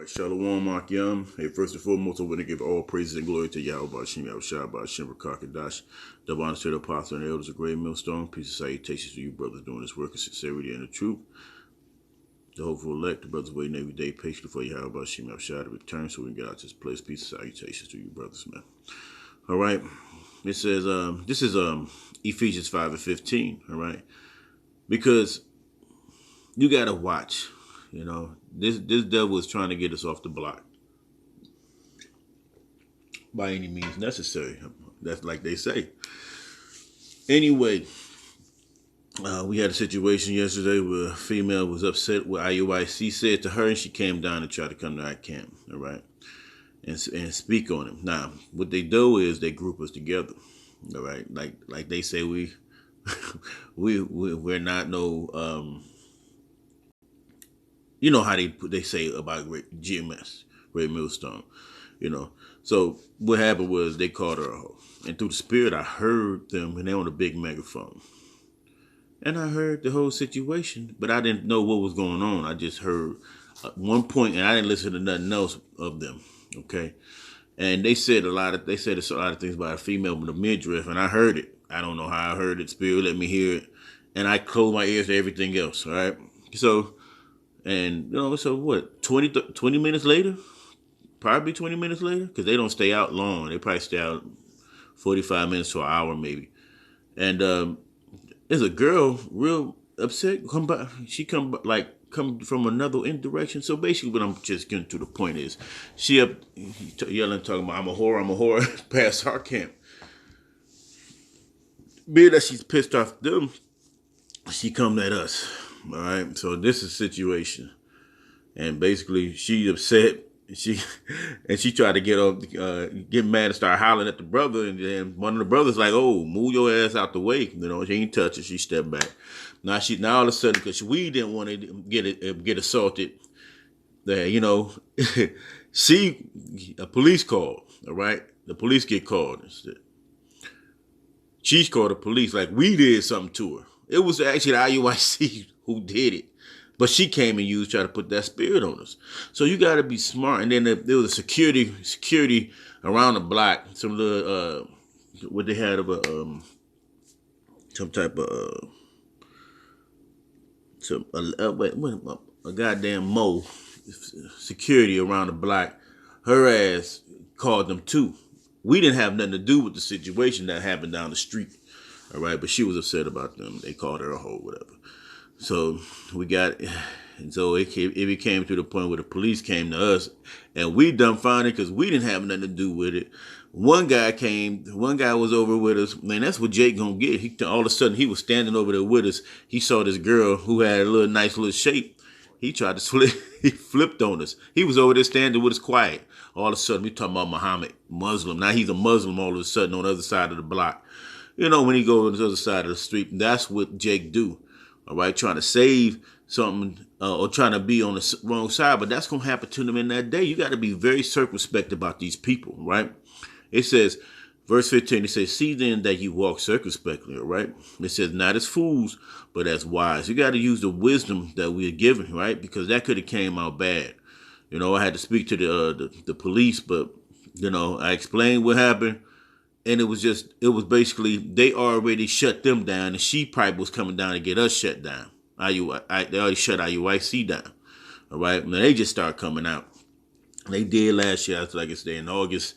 right, Shalom, Akyam. Hey, first and foremost, I want to give all praises and glory to Yahweh Bashim, Yahushua Bashim, Rakakadash, the honor to the apostle and elders of Great Millstone. Peace and salutations to you, brothers, doing this work of sincerity and the truth. The hopeful elect, the brothers waiting every day patiently for Yahweh Bashim, Yahushua to return so we can get out this place. Peace and salutations to you, brothers, man. All right, it says, this is Ephesians 5:15, all right? Because you got to watch. You know, this devil is trying to get us off the block by any means necessary. That's like they say. Anyway, we had a situation yesterday where a female was upset with IUIC said to her, and she came down and tried to come to our camp, all right, and speak on him. Now, what they do is they group us together, all right, like they say we're not no. You know how they say about GMS, Great Millstone, you know. So what happened was they called her a hoe. And through the spirit, I heard them, and they're on a big megaphone. And I heard the whole situation, but I didn't know what was going on. I just heard one point, and I didn't listen to nothing else of them, okay? And they said a lot of things about a female with a midriff, and I heard it. I don't know how I heard it. Spirit let me hear it. And I closed my ears to everything else, all right? So... And, you know, so what, 20 minutes later? Probably 20 minutes later? Because they don't stay out long. They probably stay out 45 minutes to an hour maybe. And there's a girl real upset. She come from another indirection. So basically what I'm just getting to the point is, she up yelling, talking about, I'm a whore, past our camp. Being that she's pissed off them, she come at us. All right, so this is a situation, and basically she upset. She tried to get mad and start hollering at the brother, and then one of the brothers like, "Oh, move your ass out the way." You know, she ain't touch it. She stepped back. Now all of a sudden, because we didn't want to get assaulted, that you know, a police called. All right, the police get called instead. She called the police like we did something to her. It was actually the IUIC who did it. But she came and tried to put that spirit on us. So you got to be smart. And then there was a security around the block. Some little, what they had of some type of, a goddamn security around the block. Her ass called them too. We didn't have nothing to do with the situation that happened down the street. All right, but she was upset about them. They called her a hoe, whatever. So it became to the point where the police came to us, and we dumbfounded because we didn't have nothing to do with it. One guy was over with us. Man, that's what Jake gonna get. All of a sudden, he was standing over there with us. He saw this girl who had a nice little shape. He tried to he flipped on us. He was over there standing with us quiet. All of a sudden, we talking about Muhammad, Muslim. Now he's a Muslim all of a sudden on the other side of the block. You know, when he goes on the other side of the street, that's what Jake do. All right, trying to save something or trying to be on the wrong side, but that's going to happen to them in that day. You got to be very circumspect about these people, right? It says, verse 15, it says, see then that you walk circumspectly, all right? It says, not as fools, but as wise. You got to use the wisdom that we are given, right? Because that could have came out bad. You know, I had to speak to the police, but, you know, I explained what happened. And it was basically, they already shut them down, and she probably was coming down to get us shut down. They already shut IUIC down. All right. Now they just started coming out. They did last year, like I said, in August.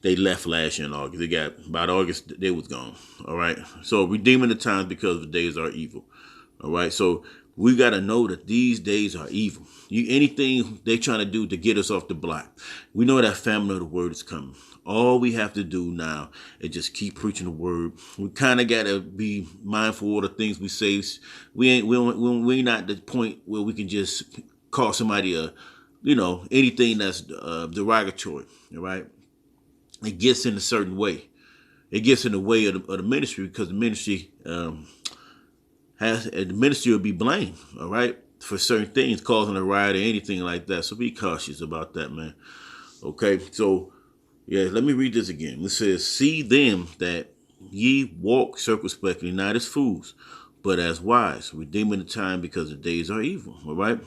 They left last year in August. About August, they was gone. All right. So redeeming the times because the days are evil. All right. So we got to know that these days are evil. Anything they trying to do to get us off the block. We know that family of the word is coming. All we have to do now is just keep preaching the word. We kind of got to be mindful of the things we say. We ain't not at the point where we can just call somebody anything that's derogatory. All right. It gets in a certain way. It gets in the way of the ministry because the ministry the ministry will be blamed. All right. For certain things, causing a riot or anything like that. So be cautious about that, man. Okay. So, yeah, let me read this again. It says, see them that ye walk circumspectly, not as fools, but as wise, redeeming the time because the days are evil. All right.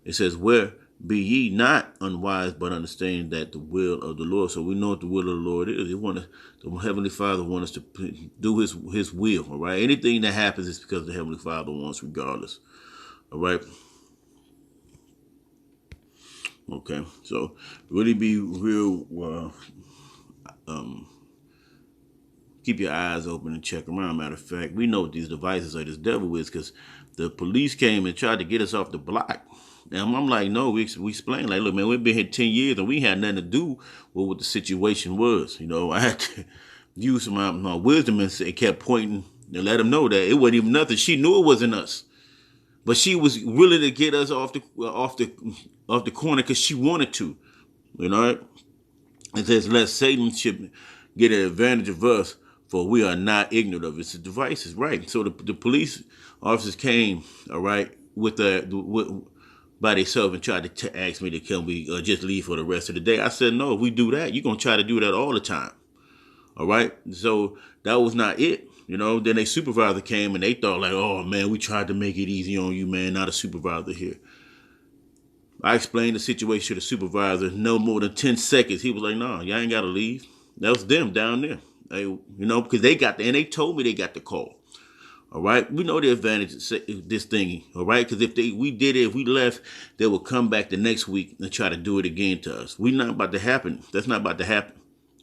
It says, where Be ye not unwise, but understanding that the will of the Lord. So we know what the will of the Lord is. The Heavenly Father wants us to do His will. All right. Anything that happens is because the Heavenly Father wants, regardless. All right. Okay. So really be real. Keep your eyes open and check around. Matter of fact, we know what these devices are. This devil is, because the police came and tried to get us off the block. And I'm like, no, we explained, like, look, man, we've been here 10 years and we had nothing to do with what the situation was. I had to use my wisdom and kept pointing and let them know that it wasn't even nothing. She knew it wasn't us, but she was willing to get us off the corner because she wanted to. It says, let Satan should get an advantage of us, for we are not ignorant of its devices. Right. So the police officers came, all right, by themselves and tried to ask me to can we just leave for the rest of the day. I said, no, if we do that, you're going to try to do that all the time. All right. So that was not it. Then a supervisor came and they thought like, oh, man, we tried to make it easy on you, man. Not a supervisor here. I explained the situation to the supervisor. No more than 10 seconds. He was like, no, y'all ain't got to leave. That was them down there. Because and they told me they got the call. All right. We know the advantage of this thing. All right. Because if we left, they would come back the next week and try to do it again to us. We're not about to happen. That's not about to happen.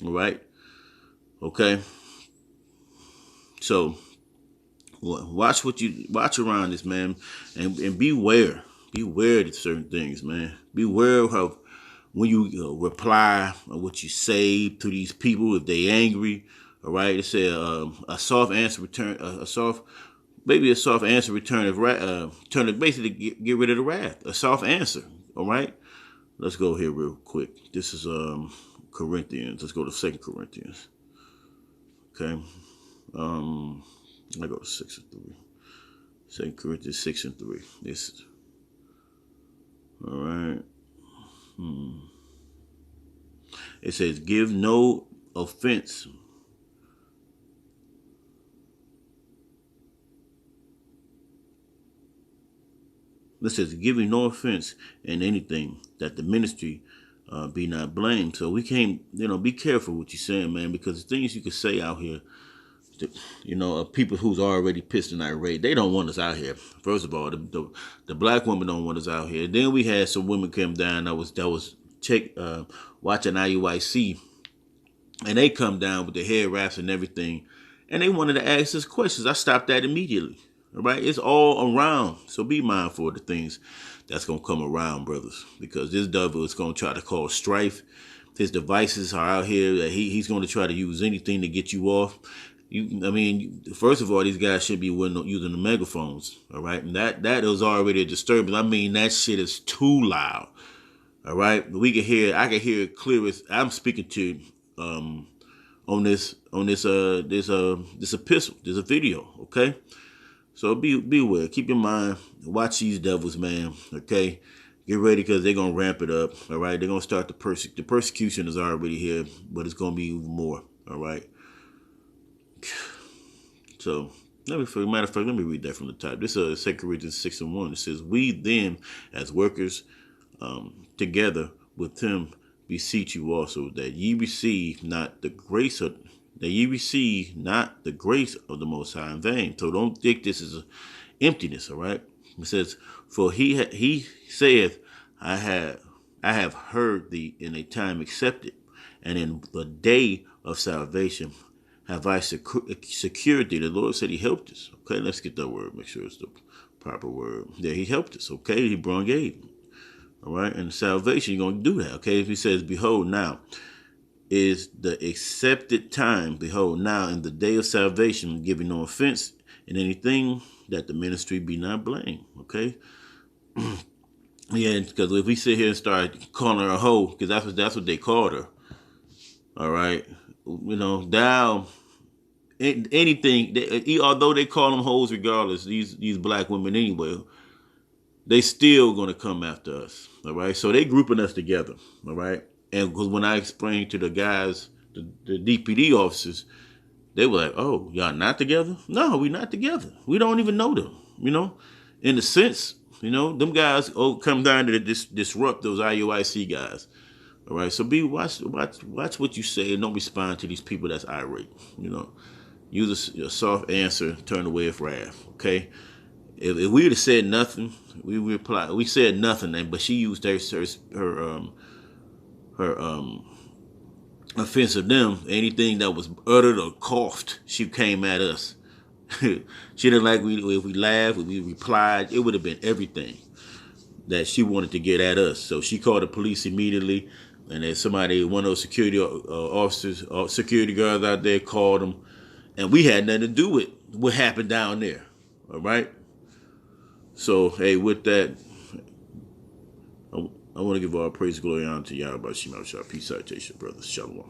All right. Okay. So watch around this, man, and beware. Beware of certain things, man. Beware of when you reply or what you say to these people if they angry. All right, it said a soft answer return, a soft answer return of turn it basically get rid of the wrath. A soft answer. All right, let's go here real quick. This is Corinthians. Let's go to 2 Corinthians. Okay, I go to 6 and 3. 2 Corinthians 6 and 3. This is all right. It says, give no offense. It says, giving no offense in anything, that the ministry be not blamed. So we can't, be careful what you're saying, man, because the things you can say out here, of people who's already pissed and irate, they don't want us out here. First of all, the black women don't want us out here. Then we had some women come down that was watching IUIC, and they come down with their hair wraps and everything, and they wanted to ask us questions. I stopped that immediately. All right, it's all around. So be mindful of the things that's gonna come around, brothers, because this devil is gonna try to cause strife. His devices are out here that he's going to try to use anything to get you off. First of all, these guys should be using the megaphones, all right? And that is already a disturbance. That shit is too loud, all right? I can hear it clear as I'm speaking to on this epistle. There's a video, okay? So beware. Keep your mind. Watch these devils, man, okay? Get ready because they're going to ramp it up, all right? They're going to start the persecution is already here, but it's going to be even more, all right? So, matter of fact, let me read that from the top. This is 2 Corinthians 6 and 1. It says, we then, as workers together with him, beseech you also that ye receive not the grace of the Most High in vain. So don't think this is emptiness, all right? It says, for he saith, I have heard thee in a time accepted, and in the day of salvation have I secured thee. The Lord said he helped us. Okay, let's get that word. Make sure it's the proper word. Yeah, he helped us. Okay, he brought aid. All right, and salvation, you're going to do that. Okay, if he says, behold, now is the accepted time. Behold, now in the day of salvation, giving no offense in anything, that the ministry be not blamed. Okay. Yeah, because if we sit here and start calling her a hoe, because that's what they called her. All right. Now anything, although they call them hoes regardless, these black women anyway, they still going to come after us. All right. So they grouping us together. All right. And because when I explained to the guys, the DPD officers, they were like, oh, y'all not together? No, we not together. We don't even know them. In a sense, You know, them guys come down to disrupt those IUIC guys. All right, so watch what you say and don't respond to these people that's irate. You know, use a soft answer, turn away with wrath. Okay, if we would have said nothing, we replied. We said nothing, but she used her offense of them. Anything that was uttered or coughed, she came at us. She didn't like if we laughed, if we replied. It would have been everything that she wanted to get at us. So she called the police immediately, and then one of those security officers, security guards out there called them, and we had nothing to do with what happened down there. All right. So hey, with that, I want to give all praise, glory, and honor to Yahweh Shema Shah. Peace, citation, brothers. Shalom.